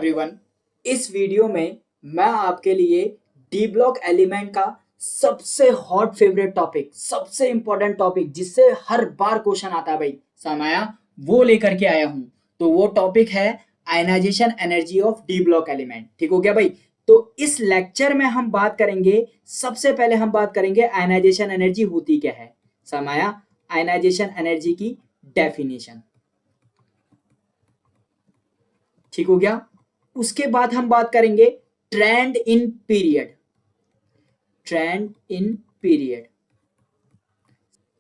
Everyone, इस video में मैं आपके लिए डी ब्लॉक एलिमेंट का सबसे हॉट फेवरेट टॉपिक, सबसे इंपॉर्टेंट टॉपिक जिससे हर बार क्वेश्चन आता है भाई समाया, वो लेकर के आया हूं। तो वो टॉपिक है ionisation energy of D block element. ठीक हो गया भाई। तो इस लेक्चर में हम बात करेंगे, सबसे पहले हम बात करेंगे आयनाइजेशन एनर्जी होती क्या है समाया, आयनाइजेशन एनर्जी की डेफिनेशन। ठीक हो गया। उसके बाद हम बात करेंगे trend in period, trend in period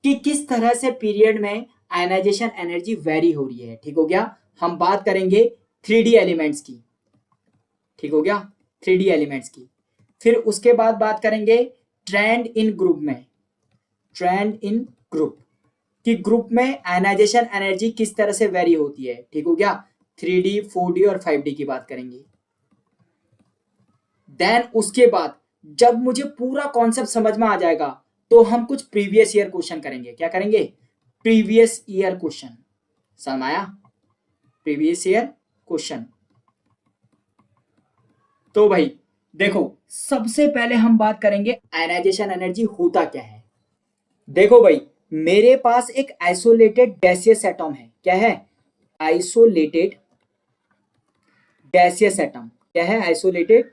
कि किस तरह से पीरियड में आयनाइजेशन एनर्जी वेरी हो रही है। ठीक हो गया। हम बात करेंगे 3D एलिमेंट्स की। ठीक हो गया, 3D एलिमेंट्स की। फिर उसके बाद बात करेंगे ट्रेंड इन ग्रुप में, ट्रेंड इन ग्रुप कि ग्रुप में आयनाइजेशन एनर्जी किस तरह से वेरी होती है। ठीक हो गया। 3D, 4D और 5D की बात करेंगे। देन उसके बाद जब मुझे पूरा कॉन्सेप्ट समझ में आ जाएगा तो हम कुछ प्रीवियस ईयर क्वेश्चन करेंगे। क्या करेंगे? प्रीवियस ईयर क्वेश्चन समाया, प्रीवियस ईयर क्वेश्चन। तो भाई देखो, सबसे पहले हम बात करेंगे आयनाइजेशन एनर्जी होता क्या है। देखो भाई, मेरे पास एक आइसोलेटेड गैसियस एटॉम है। क्या है? Isolated gaseous atom. क्या है? आइसोलेटेड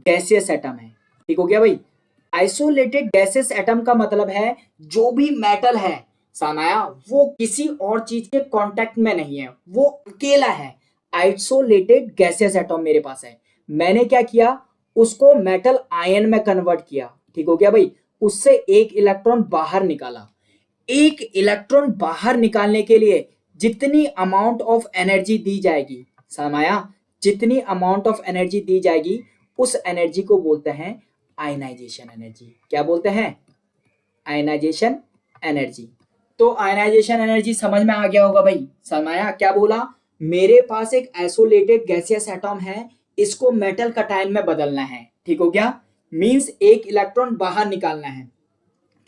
गैसियस एटम है। ठीक हो गया भाई। आइसोलेटेड गैसियस एटम का मतलब है जो भी मेटल है सामाया वो किसी और चीज के कांटेक्ट में नहीं है, वो अकेला है। आइसोलेटेड गैसियस एटम मेरे पास है। मैंने क्या किया, उसको मेटल आयन में कन्वर्ट किया। ठीक हो गया भाई। उससे एक इलेक्ट्रॉन बाहर निकाला। एक इलेक्ट्रॉन बाहर निकालने के लिए जितनी अमाउंट ऑफ एनर्जी दी जाएगी सामाया, जितनी अमाउंट ऑफ एनर्जी दी जाएगी उस एनर्जी को बोलते हैं आयनाइजेशन एनर्जी। क्या बोलते हैं? Ionisation energy. तो आयनाइजेशन एनर्जी समझ में आ गया होगा भाई समाया। क्या बोला? मेरे पास एक आइसोलेटेड गैसियस एटॉम है, इसको मेटल कटायन में बदलना है। ठीक हो गया। मींस एक इलेक्ट्रॉन बाहर निकालना है।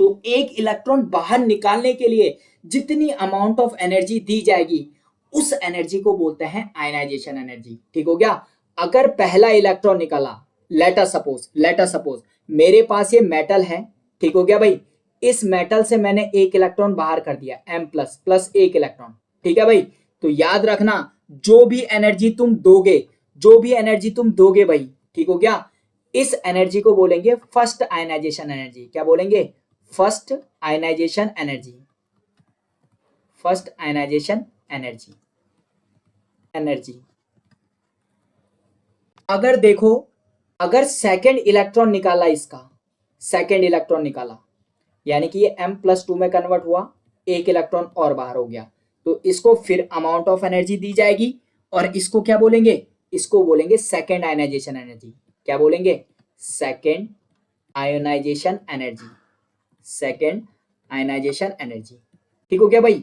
तो एक इलेक्ट्रॉन बाहर निकालने के लिए जितनी अमाउंट ऑफ एनर्जी दी जाएगी उस एनर्जी को बोलते हैं आयनाइजेशन एनर्जी। ठीक हो गया। अगर पहला इलेक्ट्रॉन निकाला, लेट अस सपोज मेरे पास ये मेटल है। ठीक हो गया भाई। इस मेटल से मैंने एक इलेक्ट्रॉन बाहर कर दिया, M प्लस एक इलेक्ट्रॉन। ठीक है भाई। तो याद रखना, जो भी एनर्जी तुम दोगे, जो भी एनर्जी तुम दोगे भाई, ठीक हो गया, इस एनर्जी को बोलेंगे फर्स्ट आयनाइजेशन एनर्जी। क्या बोलेंगे? First ionization energy. First ionization energy. अगर देखो, अगर सेकेंड इलेक्ट्रॉन निकाला, इसका सेकेंड इलेक्ट्रॉन निकाला, यानी कि ये M+2 में कन्वर्ट हुआ, एक इलेक्ट्रॉन और बाहर हो गया, तो इसको फिर अमाउंट ऑफ एनर्जी दी जाएगी और इसको क्या बोलेंगे? इसको बोलेंगे सेकेंड आयनाइजेशन एनर्जी। क्या बोलेंगे? Second ionization energy. Second ionization energy. ठीक हो गया भाई।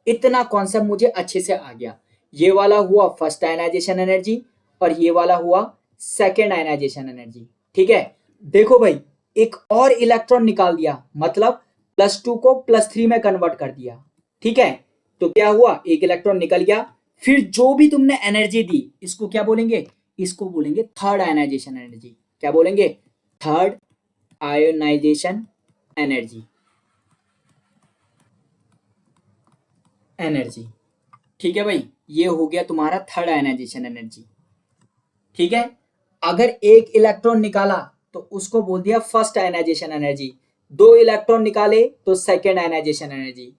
इतना कॉन्सेप्ट मुझे अच्छे से आ गया। ये वाला हुआ फर्स्ट आयनाइजेशन एनर्जी और ये वाला हुआ सेकेंड आयनाइजेशन एनर्जी। ठीक है। देखो भाई, एक और इलेक्ट्रॉन निकाल दिया, मतलब +2 को +3 में कन्वर्ट कर दिया। ठीक है। तो क्या हुआ? एक इलेक्ट्रॉन निकल गया। फिर जो भी तुमने एनर्जी दी, इसको क्या बोलेंगे? इसको बोलेंगे थर्ड आयनाइजेशन एनर्जी। क्या बोलेंगे? Third ionization energy. ठीक है भाई, ये हो गया तुम्हारा थर्ड आयनाइजेशन एनर्जी। ठीक है। अगर एक इलेक्ट्रॉन निकाला तो उसको बोल दिया फर्स्ट आयनाइजेशन एनर्जी। दो इलेक्ट्रॉन निकाले तो सेकेंड आयनाइजेशन एनर्जी।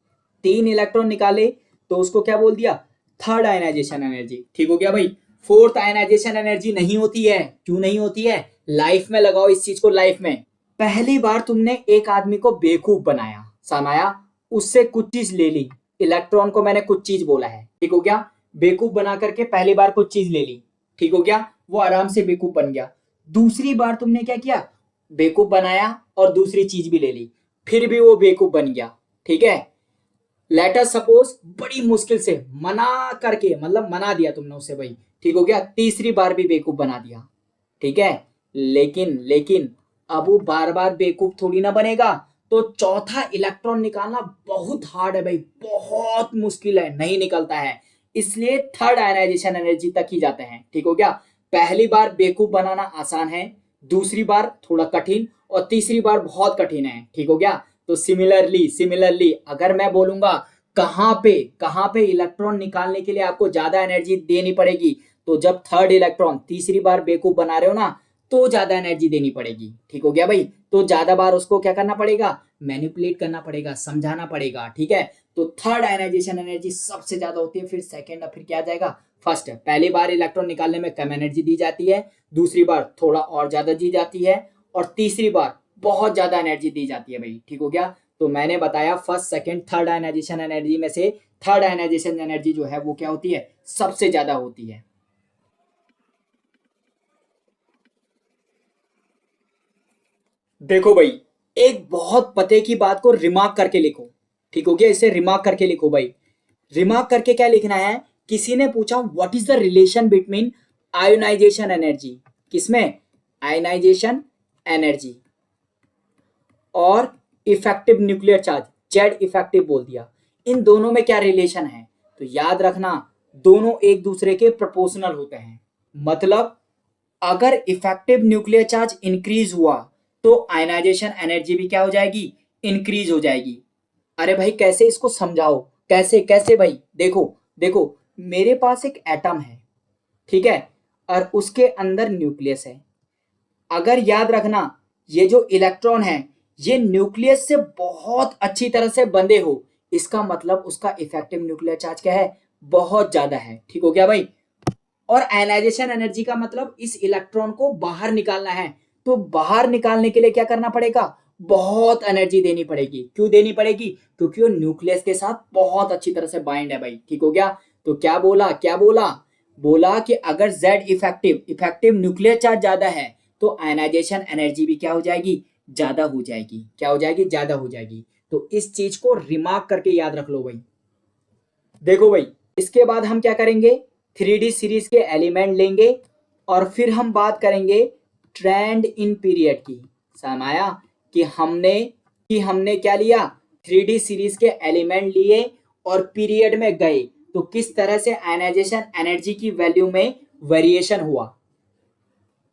तीन इलेक्ट्रॉन निकाले तो उसको क्या बोल दिया? Third ionization energy. ठीक हो गया भाई। फोर्थ आयनाइजेशन एनर्जी नहीं होती है। क्यों नहीं होती है? लाइफ में लगाओ इस चीज को, लाइफ में। पहली बार तुमने एक आदमी को बेवकूफ बनाया समाया, उससे कुछ चीज ले ली, इलेक्ट्रॉन को मैंने कुछ चीज बोला है। ठीक हो गया। बेवकूफ बना करके पहली बार कुछ चीज ले ली। ठीक हो गया। वो आराम से बेवकूफ बन गया। दूसरी बार तुमने क्या किया? बेवकूफ बनाया और दूसरी चीज भी ले ली, फिर भी वो बेवकूफ बन गया। ठीक है। लेट अस सपोज बड़ी मुश्किल से मना करके, मतलब मना दिया तुमने उसे भाई। ठीक हो गया। तीसरी बार भी बेवकूफ बना दिया। ठीक है। लेकिन अब वो बार बार बेवकूफ थोड़ी ना बनेगा। तो चौथा इलेक्ट्रॉन निकालना बहुत हार्ड है भाई, बहुत मुश्किल है, नहीं निकलता है। इसलिए थर्ड आयनाइजेशन एनर्जी तक ही जाते हैं। ठीक हो गया। पहली बार बेवकूफ बनाना आसान है, दूसरी बार थोड़ा कठिन और तीसरी बार बहुत कठिन है। ठीक हो गया। तो सिमिलरली अगर मैं बोलूंगा कहां पे इलेक्ट्रॉन निकालने के लिए आपको ज्यादा एनर्जी देनी पड़ेगी, तो जब थर्ड इलेक्ट्रॉन तीसरी बार बेवकूफ बना रहे हो ना, तो ज्यादा एनर्जी देनी पड़ेगी। ठीक हो गया भाई। तो ज्यादा बार उसको क्या करना पड़ेगा, मैनिपुलेट करना पड़ेगा, समझाना पड़ेगा। ठीक है। तो थर्ड आयनाइजेशन एनर्जी सबसे ज्यादा होती है, फिर सेकंड और फिर क्या आ जाएगा, फर्स्ट। पहली बार इलेक्ट्रॉन निकालने में कम एनर्जी दी जाती है, दूसरी बार थोड़ा और ज्यादा दी जाती है, और तीसरी बार बहुत ज्यादा एनर्जी दी जाती है भाई। ठीक हो गया। तो मैंने बताया first second third ionization energy में से थर्ड आयनाइजेशन एनर्जी जो है वो क्या होती है, सबसे ज्यादा होती है। देखो भाई, एक बहुत पते की बात को रिमार्क करके लिखो। ठीक हो गया। इसे रिमार्क करके लिखो भाई। रिमार्क करके क्या लिखना है, किसी ने पूछा what is the relation between ionization energy, किसमें, आयोनाइजेशन एनर्जी और effective nuclear charge, Z effective बोल दिया, इन दोनों में क्या रिलेशन है। तो याद रखना, दोनों एक दूसरे के प्रोपोर्शनल होते हैं। मतलब अगर इफेक्टिव न्यूक्लियर चार्ज इंक्रीज हुआ तो आयनाइजेशन एनर्जी भी क्या हो जाएगी, इंक्रीज हो जाएगी। अरे भाई कैसे, इसको समझाओ, कैसे कैसे भाई। देखो देखो, मेरे पास एक एटम है, ठीक है, और उसके अंदर न्यूक्लियस है। अगर याद रखना, ये जो इलेक्ट्रॉन है ये न्यूक्लियस से बहुत अच्छी तरह से बंधे हो, इसका मतलब उसका इफेक्टिव न्यूक्लियर चार्ज क्या है, बहुत ज्यादा है। ठीक हो गया भाई। और आयनाइजेशन एनर्जी का मतलब इस इलेक्ट्रॉन को बाहर निकालना है, तो बाहर निकालने के लिए क्या करना पड़ेगा, बहुत एनर्जी देनी पड़ेगी। क्यों देनी पड़ेगी, क्योंकि वो न्यूक्लियस के साथ बहुत अच्छी तरह से बाइंड है भाई। ठीक हो गया। तो क्या बोला, क्या बोला, बोला कि अगर Z इफेक्टिव न्यूक्लियर चार्ज ज्यादा है तो आयनाइजेशन एनर्जी भी क्या हो जाएगी, ज्यादा हो जाएगी। क्या हो जाएगी, ज्यादा हो जाएगी। तो इस चीज को रिमार्क करके याद रख लो भाई। देखो भाई, इसके बाद हम क्या करेंगे, 3D सीरीज के एलिमेंट लेंगे और फिर हम बात करेंगे ट्रेंड इन पीरियड की। समझ आया कि हमने क्या लिया, 3D सीरीज के एलिमेंट लिए और पीरियड में गए तो किस तरह से आयनाइजेशन एनर्जी की वैल्यू में वेरिएशन हुआ।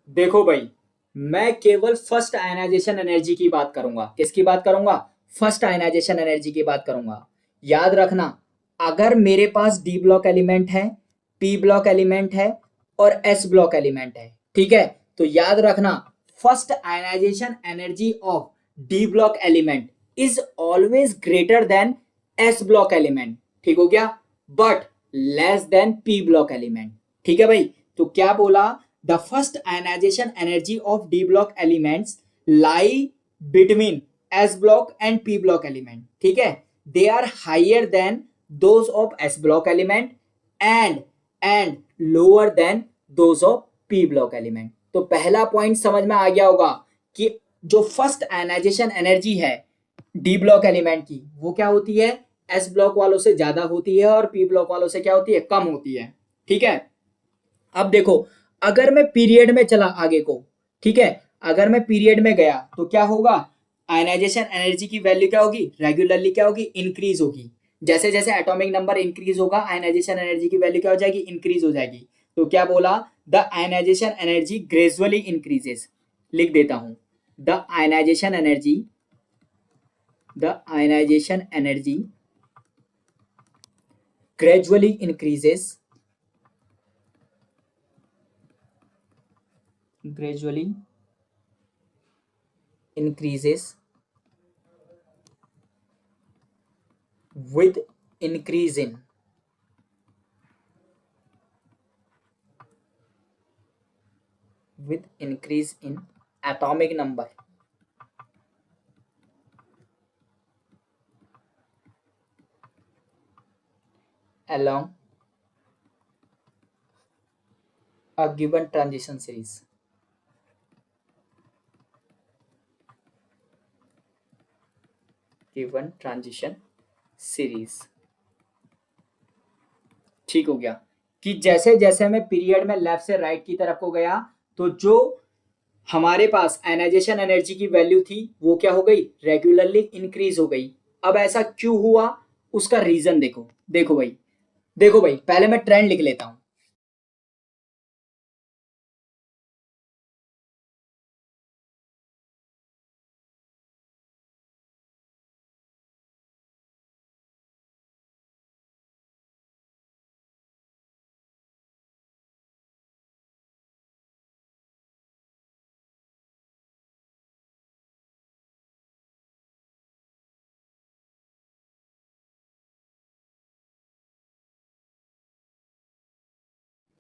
देखो भाई, मैं केवल फर्स्ट आयनाइजेशन एनर्जी की बात करूंगा। किसकी बात करूंगा, फर्स्ट आयनाइजेशन एनर्जी की बात करूंगा। याद रखना, अगर मेरे पास डी ब्लॉक एलिमेंट है, पी ब्लॉक एलिमेंट है और एस ब्लॉक एलिमेंट है, ठीक है, तो याद रखना first ionization energy of D block element is always greater than S block element. ठीक हो गया। But less than P block element. ठीक है भाई। तो क्या बोला, the first ionization energy of d block elements lie between s block and p block element। ठीक है, they are higher than those of s block element and lower than those of p block element। तो पहला point समझ में आ गया होगा कि जो फर्स्ट आयनाइजेशन एनर्जी है डी ब्लॉक एलिमेंट की वो क्या होती है, एस ब्लॉक वालों से ज्यादा होती है और पी ब्लॉक वालों से क्या होती है, कम होती है। ठीक है। अब देखो, अगर मैं पीरियड में चला आगे को, ठीक है, अगर मैं पीरियड में गया तो क्या होगा, आयनाइजेशन एनर्जी की वैल्यू क्या होगी, रेगुलरली क्या होगी, इंक्रीज होगी। जैसे जैसे एटॉमिक नंबर इंक्रीज होगा आयनाइजेशन एनर्जी की वैल्यू क्या हो जाएगी, इंक्रीज हो जाएगी। तो क्या बोला, the ionization energy gradually increases. लिख देता हूं, the ionization energy, the ionization energy gradually increases, gradually increases with increase in atomic number along a given transition series। Given transition series. ठीक हो गया कि जैसे जैसे मैं पीरियड में लेफ्ट से राइट की तरफ को गया तो जो हमारे पास आयनाइजेशन एनर्जी की वैल्यू थी वो क्या हो गई, रेगुलरली इंक्रीज हो गई। अब ऐसा क्यों हुआ, उसका रीजन देखो। देखो भाई, देखो भाई, पहले मैं ट्रेंड लिख लेता हूं।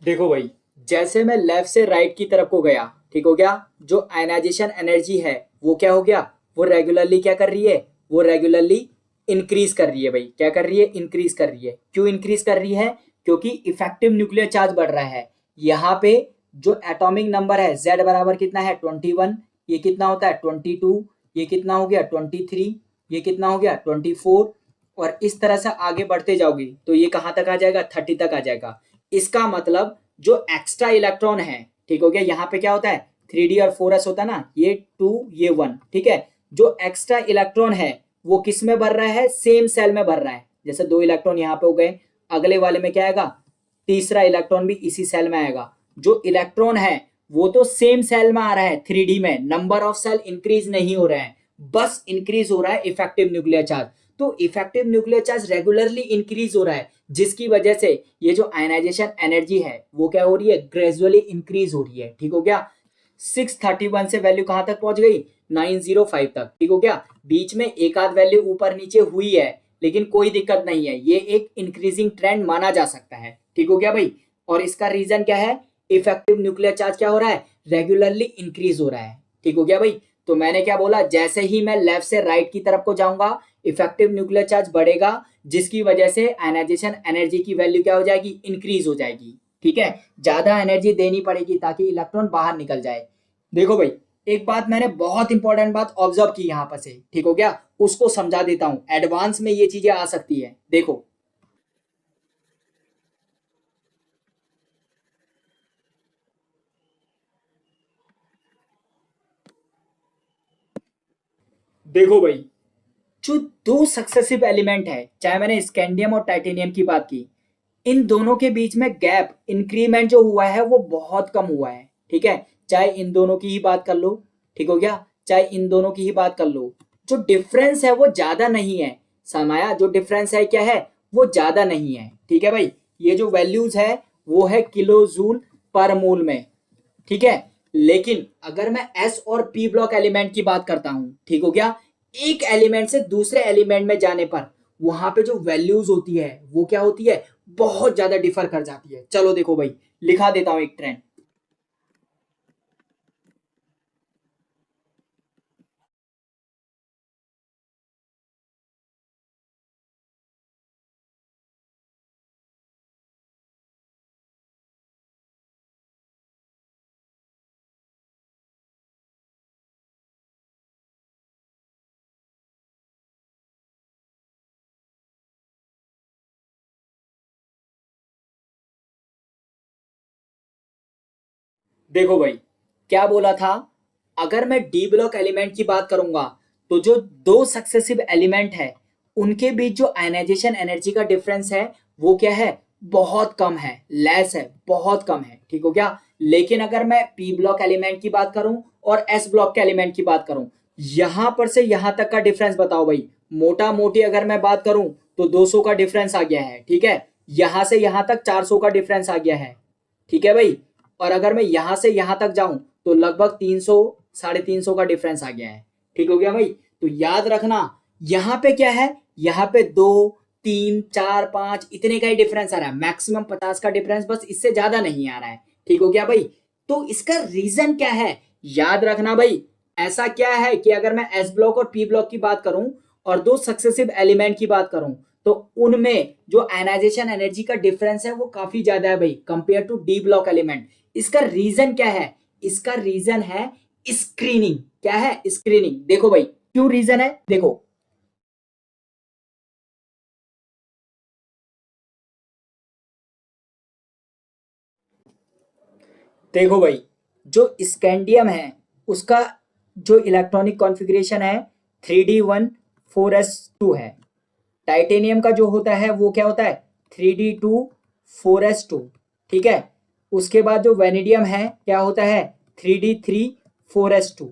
देखो भाई, जैसे मैं लेफ्ट से राइट की तरफ को गया, ठीक हो गया, जो आयनाइजेशन एनर्जी है वो क्या हो गया, वो रेगुलरली क्या कर रही है, वो रेगुलरली इंक्रीज कर रही है भाई। क्या कर रही है, इंक्रीज कर रही है। क्यों इंक्रीज कर रही है, क्योंकि इफेक्टिव न्यूक्लियर चार्ज बढ़ रहा है। यहाँ पे जो एटॉमिक नंबर है Z बराबर कितना है 21, ये कितना होता है 22, ये कितना हो गया 23, ये कितना हो गया 24, और इस तरह से आगे बढ़ते जाओगे तो ये कहाँ तक आ जाएगा, 30 तक आ जाएगा। इसका मतलब जो एक्स्ट्रा इलेक्ट्रॉन है, ठीक हो गया, यहाँ पे क्या होता है 3D और 4s होता है ना, ये 2 ये 1, ठीक है। जो एक्स्ट्रा इलेक्ट्रॉन है वो किस में भर रहा है, सेम सेल में भर रहा है। जैसे 2 इलेक्ट्रॉन यहाँ पे हो गए, अगले वाले में क्या आएगा, तीसरा इलेक्ट्रॉन भी इसी सेल में आएगा। जो इलेक्ट्रॉन है वो तो सेम सेल में आ रहा है 3D में, नंबर ऑफ सेल इंक्रीज नहीं हो रहा है, बस इंक्रीज हो रहा है इफेक्टिव न्यूक्लियर चार्ज। तो effective nuclear charge regularly increase हो रहा है, जिसकी वजह से ये जो आयनाइजेशन एनर्जी है वो क्या हो रही है, ग्रेजुअली इंक्रीज हो रही है। ठीक हो गया, 631 से वैल्यू कहां तक पहुंच गई, 905 तक। ठीक हो गया, बीच में एक आध वैल्यू ऊपर नीचे हुई है लेकिन कोई दिक्कत नहीं है, ये एक इंक्रीजिंग ट्रेंड माना जा सकता है। ठीक हो गया भाई, और इसका रीजन क्या है, इफेक्टिव न्यूक्लियर चार्ज क्या हो रहा है, रेगुलरली इंक्रीज हो रहा है। ठीक हो गया भाई, तो मैंने क्या बोला, जैसे ही मैं लेफ्ट से राइट की तरफ को जाऊंगा इफेक्टिव न्यूक्लियर चार्ज बढ़ेगा, जिसकी वजह से आयनाइजेशन एनर्जी की वैल्यू क्या हो जाएगी, इंक्रीज हो जाएगी। ठीक है, ज्यादा एनर्जी देनी पड़ेगी ताकि इलेक्ट्रॉन बाहर निकल जाए। देखो भाई, एक बात मैंने बहुत इंपॉर्टेंट बात ऑब्जर्व की यहां पर से, ठीक हो गया, उसको समझा देता हूं, एडवांस में ये चीजें आ सकती है। देखो देखो भाई, जो दो सक्सेसिव एलिमेंट है, चाहे मैंने स्कैंडियम और टाइटेनियम की बात की, इन दोनों के बीच में गैप इंक्रीमेंट जो हुआ है वो बहुत कम हुआ है। ठीक है, चाहे इन दोनों की ही बात कर लो, ठीक हो गया, चाहे इन दोनों की ही बात कर लो, जो डिफरेंस है वो ज्यादा नहीं है। समाया, जो डिफरेंस है क्या है, वो ज्यादा नहीं है। ठीक है भाई, ये जो वैल्यूज है वो है किलो जूल पर मोल में। ठीक है, लेकिन अगर मैं एस और पी ब्लॉक एलिमेंट की बात करता हूं, ठीक हो गया, एक एलिमेंट से दूसरे एलिमेंट में जाने पर वहां पे जो वैल्यूज होती है वो क्या होती है, बहुत ज्यादा डिफर कर जाती है। चलो देखो भाई, लिखा देता हूं एक ट्रेंड। देखो भाई, क्या बोला था, अगर मैं डी ब्लॉक एलिमेंट की बात करूंगा तो जो दो सक्सेसिव एलिमेंट है उनके बीच जो आयनाइजेशन एनर्जी का डिफरेंस है वो क्या है, बहुत कम है, लेस है, बहुत कम है। ठीक हो गया, लेकिन अगर मैं पी ब्लॉक एलिमेंट की बात करूं और एस ब्लॉक के एलिमेंट की बात करूं, यहां पर से यहां तक का डिफरेंस बताओ भाई, मोटा मोटी अगर मैं बात करूं तो 200 का डिफरेंस आ गया है। ठीक है, यहां से यहां तक 400 का डिफरेंस आ गया है। ठीक है भाई, और अगर मैं यहां से यहां तक जाऊं तो लगभग 300 350 का डिफरेंस आ गया है। ठीक हो गया भाई, तो याद रखना यहां पे क्या है, यहाँ पे 2 3 4 5 इतने का ही डिफरेंस आ रहा है, मैक्सिमम 50 का डिफरेंस, बस इससे ज्यादा नहीं आ रहा है। ठीक हो गया भाई, तो इसका रीजन क्या है, याद रखना भाई, ऐसा क्या है कि अगर मैं एस ब्लॉक और पी ब्लॉक की बात करूं और दो सक्सेसिव एलिमेंट की बात करूं तो उनमें जो आयनाइजेशन एनर्जी का डिफरेंस है वो काफी ज्यादा है भाई, compare to D block element. इसका रीजन क्या है, इसका रीजन है स्क्रीनिंग। क्या है, स्क्रीनिंग। देखो भाई, क्यों रीजन है, देखो देखो भाई, जो स्कैंडियम है उसका जो इलेक्ट्रॉनिक कॉन्फ़िगरेशन है 3D1 4s2 है। टाइटेनियम का जो होता है वो क्या होता है, 3D2 4s2। ठीक है, उसके बाद जो वेनेडियम है क्या होता है, 3D3 4s2।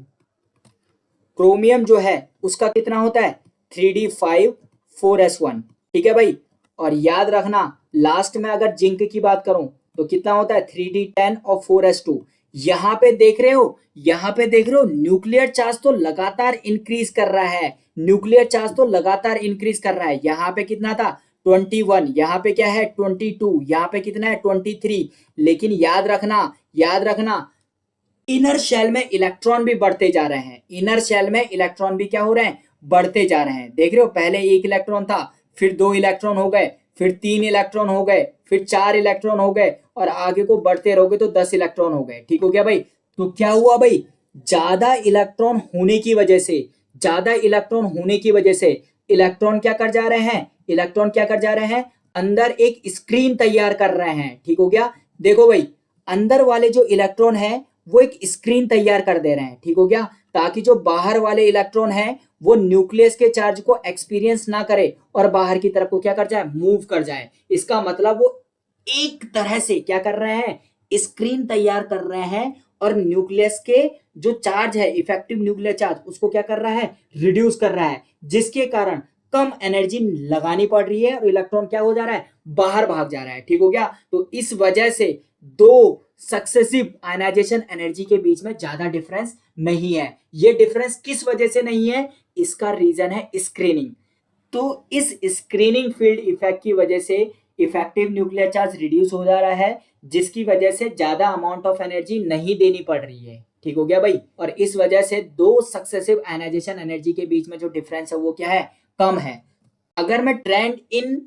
क्रोमियम जो है उसका कितना होता है, 3D5 4s1। ठीक है भाई, और याद रखना लास्ट में अगर जिंक की बात करूं तो कितना होता है, 3D10 और 4s2। यहां पे देख रहे हो, यहां पे देख रहे हो, न्यूक्लियर चार्ज तो लगातार इंक्रीज कर रहा है, न्यूक्लियर चार्ज तो लगातार इंक्रीज कर रहा है। यहां पे कितना था 21, यहाँ पे क्या है 22, यहाँ पे कितना है 23। लेकिन याद रखना इनर शेल में इलेक्ट्रॉन भी बढ़ते जा रहे हैं, इनर शेल में इलेक्ट्रॉन भी क्या हो रहे हैं, बढ़ते जा रहे हैं। देख रहे हो, पहले 1 इलेक्ट्रॉन था, फिर 2 इलेक्ट्रॉन हो गए, फिर 3 इलेक्ट्रॉन हो गए, फिर 4 इलेक्ट्रॉन हो गए, और आगे को बढ़ते रहोगे तो 10 इलेक्ट्रॉन हो गए। ठीक हो गया भाई। तो क्या हुआ भाई, ज्यादा इलेक्ट्रॉन होने की वजह से, ज्यादा इलेक्ट्रॉन होने की वजह से इलेक्ट्रॉन क्या कर जा रहे हैं, इलेक्ट्रॉन क्या कर जा रहे हैं, अंदर एक स्क्रीन तैयार कर रहे हैं। ठीक हो गया। देखो भाई, अंदर वाले जो इलेक्ट्रॉन है वो एक स्क्रीन तैयार कर दे रहे हैं। ठीक हो गया, ताकि जो बाहर वाले इलेक्ट्रॉन है वो न्यूक्लियस के चार्ज को एक्सपीरियंस ना करे और बाहर की तरफ को क्या कर जाए, मूव कर जाए। इसका मतलब वो एक तरह से क्या कर रहे हैं, स्क्रीन तैयार कर रहे हैं, और न्यूक्लियस के जो चार्ज है, इफेक्टिव न्यूक्लियर चार्ज, उसको क्या कर रहा है, रिड्यूस कर रहा है, जिसके कारण कम एनर्जी लगानी पड़ रही है और इलेक्ट्रॉन क्या हो जा रहा है, बाहर भाग जा रहा है। ठीक हो गया। तो इस वजह से दो सक्सेसिव आयनाइजेशन एनर्जी के बीच में ज्यादा डिफरेंस नहीं है। ये डिफरेंस किस वजह से नहीं है, इसका रीजन है स्क्रीनिंग। तो इस स्क्रीनिंग फील्ड इफेक्ट की वजह से इफेक्टिव न्यूक्लियर चार्ज रिड्यूस हो जा रहा है, जिसकी वजह से ज्यादा अमाउंट ऑफ एनर्जी नहीं देनी पड़ रही है। ठीक हो गया भाई। और इस वजह से दो सक्सेसिव आयनाइजेशन एनर्जी के बीच में जो डिफरेंस है वो क्या है, कम है। अगर मैं ट्रेंड इन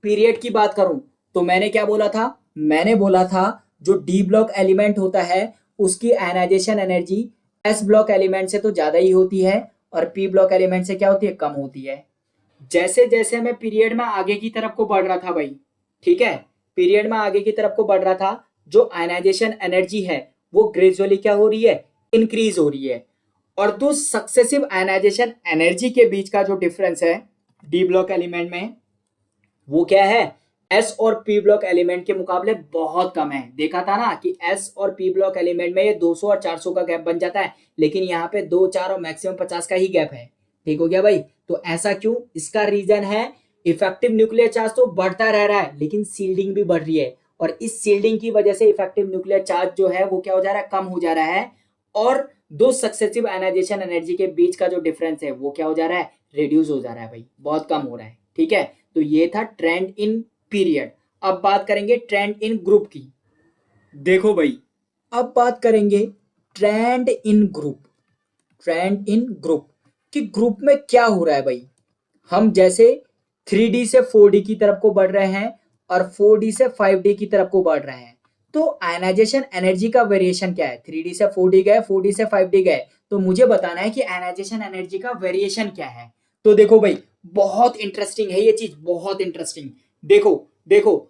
पीरियड की बात करूं तो मैंने क्या बोला था, मैंने बोला था जो डी ब्लॉक एलिमेंट होता है उसकी ionization energy S block element से तो ज्यादा ही होती है और पी ब्लॉक एलिमेंट से क्या होती है, कम होती है। जैसे जैसे मैं पीरियड में आगे की तरफ को बढ़ रहा था भाई, ठीक है, पीरियड में आगे की तरफ को बढ़ रहा था, जो आयनाइजेशन एनर्जी है वो ग्रेजुअली क्या हो रही है, इंक्रीज हो रही है। और दो सक्सेसिव आयनाइजेशन एनर्जी के बीच का जो डिफरेंस है डी ब्लॉक एलिमेंट में, वो क्या है, एस और पी ब्लॉक एलिमेंट के मुकाबले बहुत कम है। देखा था ना कि एस और पी ब्लॉक एलिमेंट में ये 200 और 400 का गैप बन जाता है, लेकिन यहाँ पे 2, 4 और मैक्सिमम 50 का ही गैप है। ठीक हो गया भाई। तो ऐसा क्यों, इसका रीजन है इफेक्टिव न्यूक्लियर चार्ज तो बढ़ता रह रहा है, लेकिन सील्डिंग भी बढ़ रही है, और इस सील्डिंग की वजह से इफेक्टिव न्यूक्लियर चार्ज जो है वो क्या हो जा रहा है, कम हो जा रहा है, और दो सक्सेसिव आयनाइजेशन एनर्जी के बीच का जो डिफरेंस है वो क्या हो जा रहा है, रिड्यूस हो जा रहा है भाई, बहुत कम हो रहा है। ठीक है, तो ये था ट्रेंड इन पीरियड। अब बात करेंगे ट्रेंड इन ग्रुप की। देखो भाई, अब बात करेंगे ट्रेंड इन ग्रुप, ट्रेंड इन ग्रुप कि ग्रुप में क्या हो रहा है भाई। हम जैसे 3D से 4D की तरफ को बढ़ रहे हैं और 4D से 5D की तरफ को बढ़ रहे हैं, तो आयनाइजेशन एनर्जी का वेरिएशन क्या है, 3D से 4D गए, 4D से 5D गए, तो मुझे बताना है कि आयनाइजेशन एनर्जी का वेरिएशन क्या है। तो देखो भाई, बहुत इंटरेस्टिंग है ये चीज, बहुत इंटरेस्टिंग। देखो देखो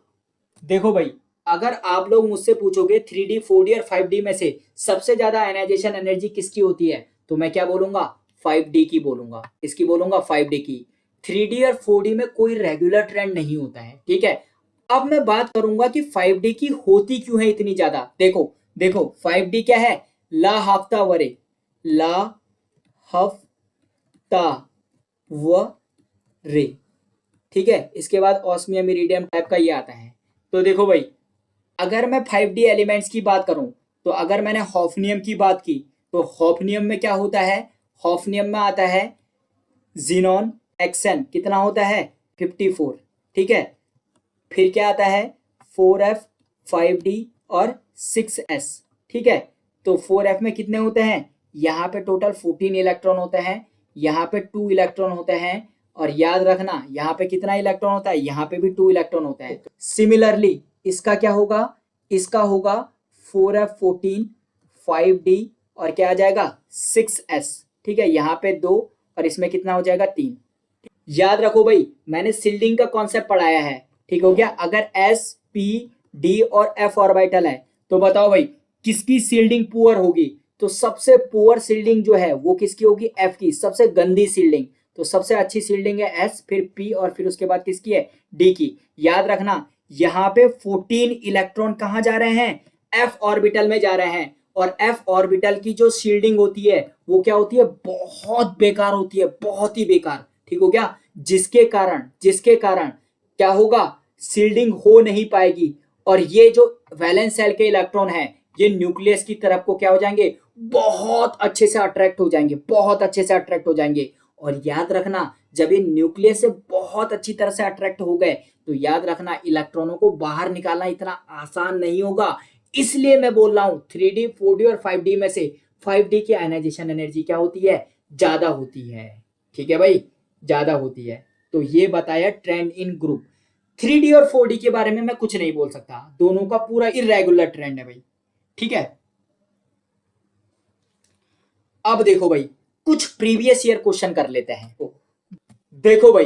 देखो भाई, अगर आप लोग मुझसे पूछोगे 3D 4D और 5D में से सबसे ज्यादा आयनाइजेशन एनर्जी किसकी होती है, तो मैं क्या बोलूंगा, 5D की बोलूंगा। इसकी बोलूंगा 5D की। 3D और 4D में कोई रेगुलर ट्रेंड नहीं होता है। ठीक है, अब मैं बात करूंगा कि 5D की होती क्यों है इतनी ज्यादा। देखो देखो 5D क्या है, ला हफ्ता वरे, ला हफ्ता व रे। ठीक है, इसके बाद ऑस्मियम इरिडियम टाइप का ये आता है। तो देखो भाई, अगर मैं 5D एलिमेंट्स की बात करूं, तो अगर मैंने हॉफनियम की बात की, तो हॉफनियम में क्या होता है, हॉफनियम में आता है जीनॉन एक्सन, कितना होता है 54। ठीक है, फिर क्या आता है 4f 5d और 6s। ठीक है, तो 4f में कितने होते हैं, यहाँ पे टोटल 14 इलेक्ट्रॉन होते हैं, यहाँ पे 2 इलेक्ट्रॉन होते हैं, और याद रखना यहाँ पे कितना इलेक्ट्रॉन होता है, यहाँ पे भी 2 इलेक्ट्रॉन होता है। सिमिलरली इसका क्या होगा, इसका होगा 4f14 5d और क्या आ जाएगा 6s। ठीक है, यहाँ पे 2 और इसमें कितना हो जाएगा 3। याद रखो भाई, मैंने सील्डिंग का कॉन्सेप्ट पढ़ाया है। ठीक हो गया, अगर s p d और f ऑर्बिटल है तो बताओ भाई किसकी सील्डिंग पुअर होगी, तो सबसे पुअर सील्डिंग जो है वो किसकी होगी, f की, सबसे गंदी सील्डिंग। तो सबसे अच्छी सील्डिंग है s, फिर p और फिर उसके बाद किसकी है, d की। याद रखना यहाँ पे 14 इलेक्ट्रॉन कहाँ जा रहे हैं, f ऑर्बिटल में जा रहे हैं, और f ऑर्बिटल की जो सील्डिंग होती है वो क्या होती है, बहुत बेकार होती है, बहुत ही बेकार। ठीक हो गया, जिसके कारण क्या होगा, सील्डिंग हो नहीं पाएगी, और ये जो वैलेंस सेल के इलेक्ट्रॉन है ये न्यूक्लियस की तरफ को क्या हो जाएंगे, बहुत अच्छे से अट्रैक्ट हो जाएंगे, बहुत अच्छे से अट्रैक्ट हो जाएंगे। और याद रखना, जब ये न्यूक्लियस से बहुत अच्छी तरह से अट्रैक्ट हो गए तो याद रखना इलेक्ट्रॉनों को बाहर निकालना इतना आसान नहीं होगा। इसलिए मैं बोल रहा हूं 3D 4D और 5D में से 5D की आयनाइजेशन एनर्जी क्या होती है, ज्यादा होती है। ठीक है भाई, ज्यादा होती है। तो ये बताया ट्रेंड इन ग्रुप। 3D और 4D के बारे में मैं कुछ नहीं बोल सकता, दोनों का पूरा इरेगुलर ट्रेंड है भाई। ठीक है, अब देखो भाई कुछ प्रीवियस ईयर क्वेश्चन कर लेते हैं। देखो भाई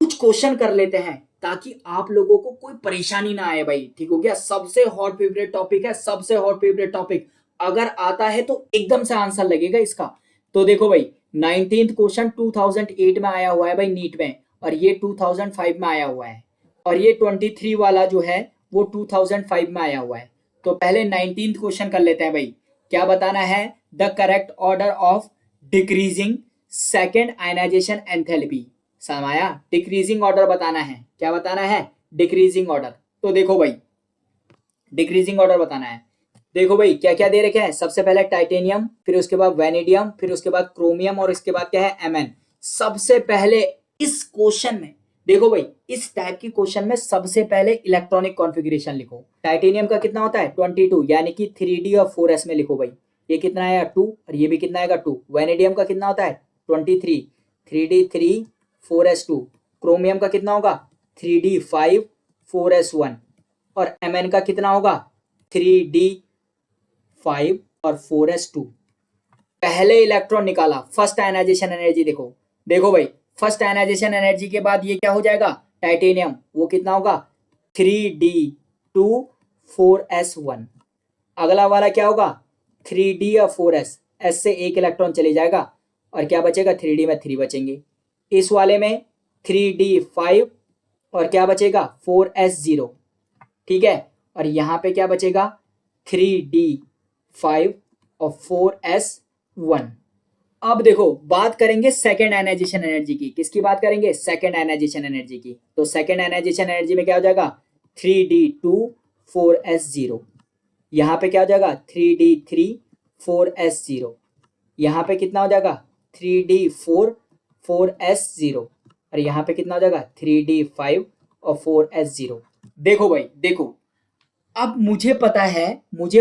कुछ क्वेश्चन कर लेते हैं ताकि आप लोगों को कोई परेशानी ना आए भाई। ठीक हो गया, सबसे हॉट फेवरेट टॉपिक है, सबसे हॉट फेवरेट टॉपिक। अगर आता है तो एकदम से आंसर लगेगा इसका। तो देखो भाई 19th क्वेश्चन 2008 में आया हुआ है भाई नीट में, और ये 2005 में आया हुआ है, और ये 23 वाला जो है वो 2005 में आया हुआ है। तो पहले 19th क्वेश्चन कर लेते हैं भाई। क्या बताना है, the correct order of decreasing second ionization enthalpy. समाया डिक्रीजिंग ऑर्डर बताना है। क्या बताना है, डिक्रीजिंग ऑर्डर। तो देखो भाई डिक्रीजिंग ऑर्डर बताना है। देखो भाई क्या क्या दे रखे हैं, सबसे पहले टाइटेनियम, फिर उसके बाद वेनेडियम, फिर उसके बाद क्रोमियम, और इसके बाद क्या है एमएन। सबसे पहले इस क्वेश्चन में देखो भाई, इस टाइप की क्वेश्चन में सबसे पहले इलेक्ट्रॉनिक कॉन्फ़िगरेशन लिखो। टाइटेनियम का कितना होता है 22, यानी कि 3D और 4s में लिखो भाई। ये कितना आएगा 2, और ये भी कितना आएगा 2। वेनेडियम का कितना होता है 23, 3D 3 4s2। क्रोमियम का कितना होगा 3D 5 4s1, और Mn का कितना होगा 3D 5 और 4s2। पहले इलेक्ट्रॉन निकाला, फर्स्ट आयनाइजेशन एनर्जी देखो। देखो भाई फर्स्ट आयनाइजेशन एनर्जी के बाद ये क्या हो जाएगा टाइटेनियम, वो कितना होगा 3D2 4s1। अगला वाला क्या होगा 3D और 4s, s से एक इलेक्ट्रॉन चले जाएगा, और क्या बचेगा 3D में 3 बचेंगे। इस वाले में 3D5 और क्या बचेगा 4s0। ठीक है, और यहाँ पे क्या बचेगा 3D5 और 4s1। अब देखो बात करेंगे सेकेंड आयनाइजेशन एनर्जी की। किसकी बात करेंगे, सेकेंड आयनाइजेशन एनर्जी की। तो सेकेंड आयनाइजेशन एनर्जी में क्या हो जाएगा 3D2 4s0। यहाँ पे क्या हो जाएगा 3D3 4s0। यहाँ पे कितना हो जाएगा 3D4 4s0, और यहाँ पे कितना हो जाएगा 3D5 और 4s0। देखो भाई देखो, अब मुझे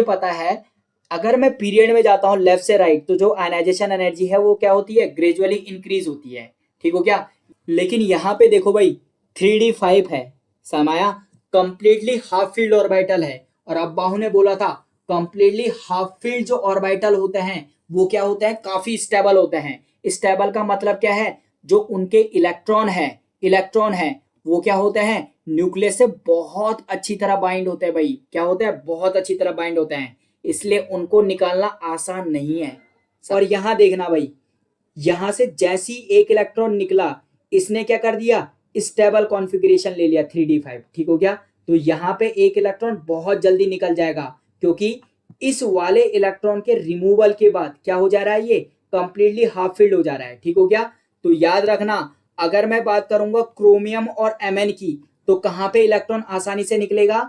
पता है अगर मैं पीरियड में जाता हूँ लेफ्ट से राइट तो जो आयनाइजेशन एनर्जी है वो क्या होती है, ग्रेजुअली इंक्रीज होती है। ठीक हो क्या, लेकिन यहाँ पे देखो भाई 3D5 है समाया, कंप्लीटली हाफ फील्ड ऑर्बिटल है। और अब बाहु ने बोला था कंप्लीटली हाफ फील्ड जो ऑर्बिटल होते हैं वो क्या होते हैं, काफी स्टेबल होते हैं। स्टेबल का मतलब क्या है, जो उनके इलेक्ट्रॉन है वो क्या होते हैं, न्यूक्लियस से बहुत अच्छी तरह बाइंड होते हैं भाई। क्या होते हैं, बहुत अच्छी तरह बाइंड होते हैं, इसलिए उनको निकालना आसान नहीं है। और यहां देखना भाई, यहां से जैसी एक इलेक्ट्रॉन निकला इसने क्या कर दिया, स्टेबल कॉन्फ़िगरेशन ले लिया 3D5। ठीक हो गया, तो यहाँ पे एक इलेक्ट्रॉन बहुत जल्दी निकल जाएगा, क्योंकि इस वाले इलेक्ट्रॉन के रिमूवल के बाद क्या हो जा रहा है, ये कंप्लीटली हाफ फील्ड हो जा रहा है। ठीक हो गया, तो याद रखना अगर मैं बात करूंगा क्रोमियम और Mn की, तो कहां पे इलेक्ट्रॉन आसानी से निकलेगा,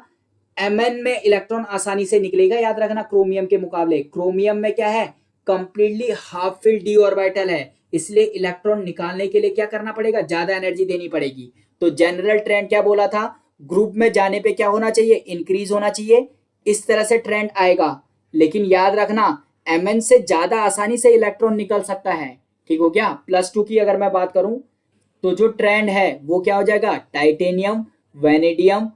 Mn में इलेक्ट्रॉन आसानी से निकलेगा। याद रखना क्रोमियम के मुकाबले क्रोमियम में क्या है, completely half field D orbital है, इसलिए इलेक्ट्रॉन निकालने के लिए क्या करना पड़ेगा, ज्यादा एनर्जी देनी पड़ेगी। तो जनरल ट्रेंड क्या बोला था, ग्रुप में जाने पे क्या होना चाहिए, इंक्रीज होना चाहिए। इस तरह से ट्रेंड आएगा, लेकिन याद रखना Mn से ज्यादा आसानी से इलेक्ट्रॉन निकल सकता है। ठीक हो गया, +2 की अगर मैं बात करूं तो जो ट्रेंड है वो क्या हो जाएगा, टाइटेनियम वेनेडियम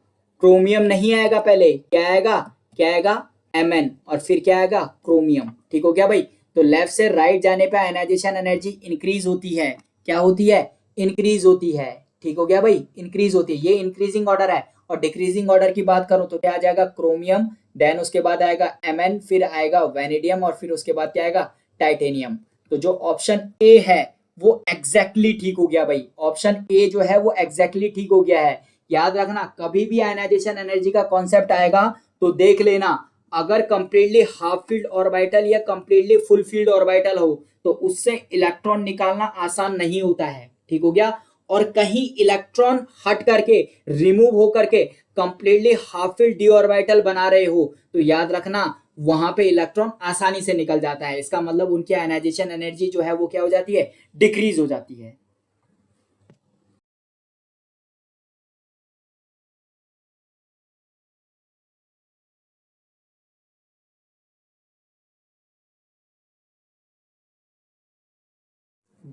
क्रोमियम नहीं आएगा, पहले क्या आएगा Mn, और फिर क्या आएगा क्रोमियम। ठीक हो गया भाई, तो लेफ्ट से राइट जाने पे आयनाइजेशन एनर्जी इंक्रीज होती है। क्या होती है, इंक्रीज होती है। ठीक हो गया भाई, इंक्रीज होती है, ये इंक्रीजिंग ऑर्डर है। और डिक्रीजिंग ऑर्डर की बात करूं तो क्या आ जाएगा क्रोमियम, देन उसके बाद आएगा Mn, फिर आएगा वेनेडियम, और फिर उसके बाद क्या आएगा टाइटेनियम। तो जो ऑप्शन ए है वो एग्जैक्टली ठीक हो गया भाई, ऑप्शन ए जो है वो एग्जैक्टली ठीक हो गया है। याद रखना कभी भी आयनाइजेशन एनर्जी का कॉन्सेप्ट आएगा तो देख लेना, अगर कंप्लीटली हाफ फील्ड ऑर्बिटल या कंप्लीटली फुल फील्ड ऑर्बिटल हो तो उससे इलेक्ट्रॉन निकालना आसान नहीं होता है। ठीक हो गया, और कहीं इलेक्ट्रॉन हट करके रिमूव हो करके completely half field D orbital बना रहे हो तो याद रखना वहां पे इलेक्ट्रॉन आसानी से निकल जाता है। इसका मतलब उनकी आयनाइजेशन एनर्जी जो है वो क्या हो जाती है, डिक्रीज हो जाती है।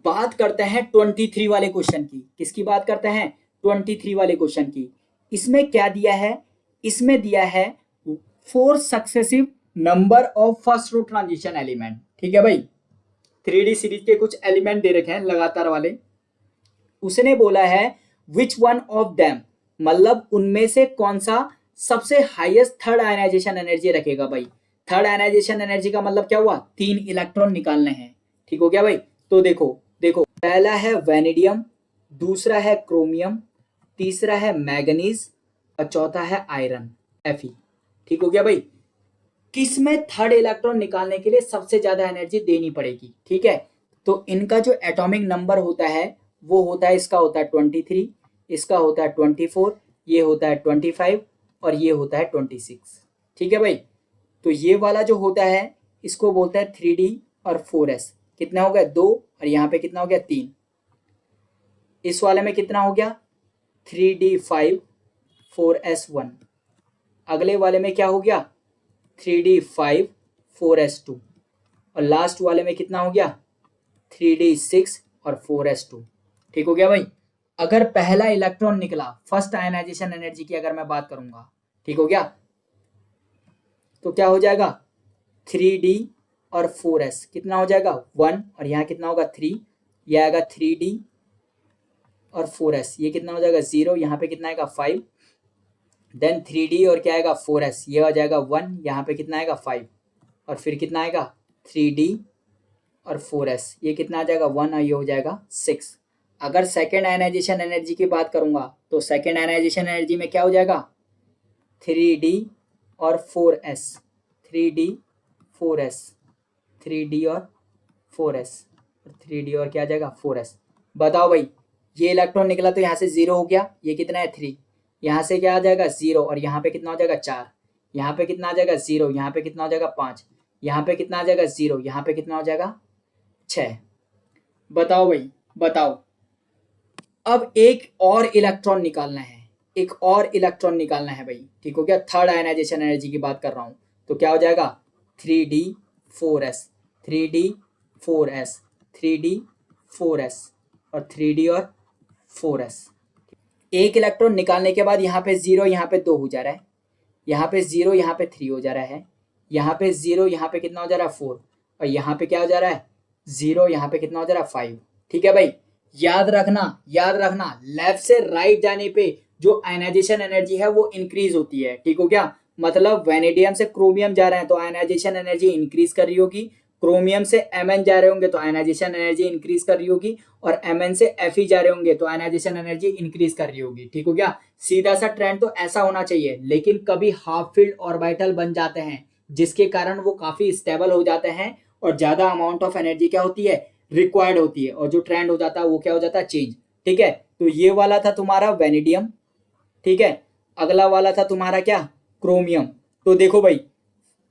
बात करते हैं 23 वाले क्वेश्चन की। किसकी बात करते हैं? 23 वाले क्वेश्चन की। इसमें क्या दिया है? इसमें दिया है 4 successive number of first row transition element. ठीक है भाई, 3D सीरीज के कुछ एलिमेंट दे रखे हैं लगातार वाले। उसने बोला है विच वन ऑफ देम, मतलब उनमें से कौन सा सबसे हाईएस्ट थर्ड आयनाइजेशन एनर्जी रखेगा भाई। थर्ड आयनाइजेशन एनर्जी का मतलब क्या हुआ? 3 इलेक्ट्रॉन निकालने हैं। ठीक हो गया भाई। तो देखो देखो, पहला है वेनेडियम, दूसरा है क्रोमियम, तीसरा है मैग्नीज और चौथा है आयरन Fe। ठीक हो गया भाई। किस में थर्ड इलेक्ट्रॉन निकालने के लिए सबसे ज्यादा एनर्जी देनी पड़ेगी? ठीक है, तो इनका जो एटॉमिक नंबर होता है वो होता है, इसका होता है 23, इसका होता है 24, ये होता है 25 और ये होता है 26। ठीक है भाई। तो ये वाला जो होता है इसको बोलते हैं 3D और 4s। कितना हो गया? 2 और यहाँ पे कितना हो गया? 3। इस वाले में कितना हो गया? 3D5 4s1। अगले वाले में क्या हो गया? 3D5 4s2। और लास्ट वाले में कितना हो गया? 3D6 और 4s2। ठीक हो गया भाई। अगर पहला इलेक्ट्रॉन निकला, फर्स्ट आयनाइजेशन एनर्जी की अगर मैं बात करूंगा, ठीक हो गया, तो क्या हो जाएगा? 3D और 4s कितना हो जाएगा? 1 और यहाँ कितना होगा? 3। ये आएगा 3D और 4s, ये कितना हो जाएगा? 0। यहाँ पे कितना आएगा? 5। देन 3D और क्या आएगा? 4s, ये हो जाएगा 1। यहाँ पे कितना आएगा? 5। और फिर कितना आएगा? 3D और 4s, ये कितना आ जाएगा? 1 और ये हो जाएगा 6। अगर सेकेंड आयनाइजेशन एनर्जी की बात करूंगा तो सेकेंड आयनाइजेशन एनर्जी में क्या हो जाएगा? 3D और 4s, 3D 4s, 3D और 4s, 3D और क्या आ जाएगा? 4s। बताओ भाई, ये इलेक्ट्रॉन निकला तो यहाँ से 0 हो गया, ये कितना है? 3। यहाँ से क्या आ जाएगा? 0 और यहाँ पे कितना हो जाएगा? 4। यहाँ पे कितना आ जाएगा? 0। यहाँ पे कितना हो जाएगा? 5। यहाँ पे कितना आ जाएगा? 0। यहाँ पे कितना हो जाएगा? 6। बताओ भाई, बताओ। अब एक और इलेक्ट्रॉन निकालना है, एक और इलेक्ट्रॉन निकालना है भाई। ठीक हो गया। थर्ड आयनाइजेशन एनर्जी की बात कर रहा हूं, तो क्या हो जाएगा? 3D 4s, 3D 4s, 3D 4s और 3D और 4s। एक इलेक्ट्रॉन निकालने के बाद यहाँ पे 0, यहाँ पे 2 हो जा रहा है, यहाँ पे 0, यहाँ पे 3 हो जा रहा है, यहाँ पे 0, यहाँ पे कितना हो जा रहा है? 4 और यहाँ पे क्या हो जा रहा है? 0, यहाँ पे कितना हो जा रहा है? 5। ठीक है भाई। याद रखना, याद रखना, लेफ्ट से राइट जाने पे जो आयनाइजेशन एनर्जी है वो इंक्रीज होती है। ठीक हो गया। मतलब वेनेडियम से क्रोमियम जा रहे हैं तो आयनाइजेशन एनर्जी इंक्रीज कर रही होगी, क्रोमियम से Mn जा रहे होंगे तो आयनाइजेशन एनर्जी इंक्रीज कर रही होगी, और Mn से Fe जा रहे होंगे तो आयनाइजेशन एनर्जी इंक्रीज कर रही होगी। ठीक हो गया। सीधा सा ट्रेंड तो ऐसा होना चाहिए, लेकिन कभी हाफ फील्ड ऑर्बिटल बन जाते हैं जिसके कारण वो काफी स्टेबल हो जाते हैं और ज्यादा अमाउंट ऑफ एनर्जी क्या होती है? रिक्वायर्ड होती है, और जो ट्रेंड हो जाता है वो क्या हो जाता है? चेंज। ठीक है। तो ये वाला था तुम्हारा वेनेडियम। ठीक है। अगला वाला था तुम्हारा क्या? क्रोमियम। तो देखो भाई,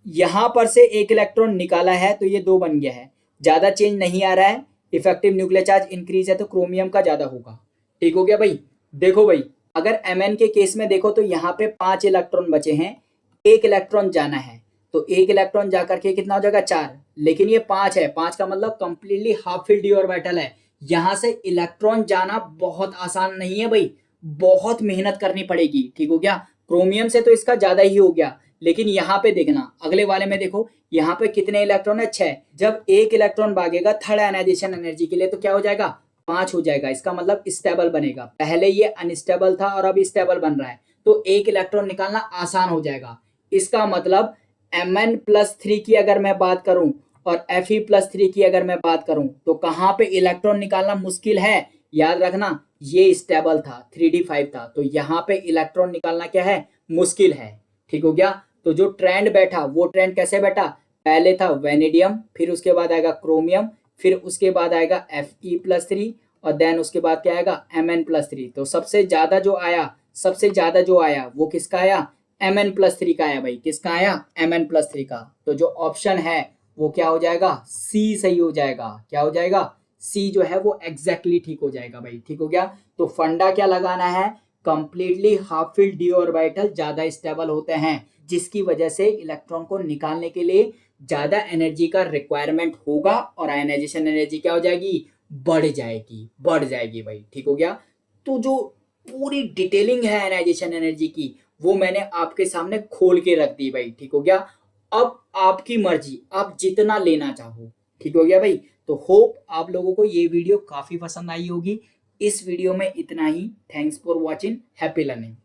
यहां पर से एक इलेक्ट्रॉन निकाला है तो ये 2 बन गया है, ज्यादा चेंज नहीं आ रहा है, इफेक्टिव न्यूक्लियर चार्ज इंक्रीज है तो क्रोमियम का ज्यादा होगा। ठीक हो गया भाई। देखो भाई, अगर Mn के केस में देखो तो यहाँ पे 5 इलेक्ट्रॉन बचे हैं, एक इलेक्ट्रॉन जाना है, तो एक इलेक्ट्रॉन जाकर के कितना हो जाएगा? 4। लेकिन ये 5 है, 5 का मतलब completely half field D orbital है। यहां से इलेक्ट्रॉन जाना बहुत आसान नहीं है भाई, बहुत मेहनत करनी पड़ेगी। ठीक हो गया। क्रोमियम से तो इसका ज्यादा ही हो गया, लेकिन यहाँ पे देखना, अगले वाले में देखो, यहाँ पे कितने इलेक्ट्रॉन है? 6। जब एक इलेक्ट्रॉन भागेगा थर्ड आयनाइजेशन एनर्जी के लिए तो क्या हो जाएगा? 5 हो जाएगा। इसका मतलब स्टेबल बनेगा। पहले ये अनस्टेबल था और अब स्टेबल बन रहा है, तो एक इलेक्ट्रॉन निकालना आसान हो जाएगा। इसका मतलब Mn+3 की अगर मैं बात करूं और Fe+3 की अगर मैं बात करूं तो कहां पे इलेक्ट्रॉन निकालना मुश्किल है? याद रखना, ये स्टेबल था, 3D5 था, तो यहाँ पे इलेक्ट्रॉन निकालना क्या है? मुश्किल है। ठीक हो गया। तो जो ट्रेंड बैठा वो ट्रेंड कैसे बैठा? पहले था वेनेडियम, फिर उसके बाद आएगा क्रोमियम, फिर उसके बाद आएगा Fe+3 और देन उसके बाद क्या आएगा? Mn+3। तो सबसे ज्यादा जो आया, सबसे ज्यादा जो आया वो किसका आया? Mn+3 का आया भाई। किसका आया? Mn+3 का। तो जो ऑप्शन है वो क्या हो जाएगा? सी सही हो जाएगा। क्या हो जाएगा? सी जो है वो एग्जैक्टली ठीक हो जाएगा भाई। ठीक हो गया। तो फंडा क्या लगाना है? Completely half field D orbital ज्यादा स्टेबल होते हैं, जिसकी वजह से इलेक्ट्रॉन को निकालने के लिए ज्यादा एनर्जी का रिक्वायरमेंट होगा और आयनाइजेशन एनर्जी क्या हो जाएगी? बढ़ जाएगी भाई। ठीक हो गया। तो जो पूरी डिटेलिंग है आयनाइजेशन एनर्जी की वो मैंने आपके सामने खोल के रख दी भाई। ठीक हो गया। अब आपकी मर्जी, आप जितना लेना चाहो। ठीक हो गया भाई। तो होप आप लोगों को ये वीडियो काफी पसंद आई होगी। इस वीडियो में इतना ही। Thanks for watching. Happy learning.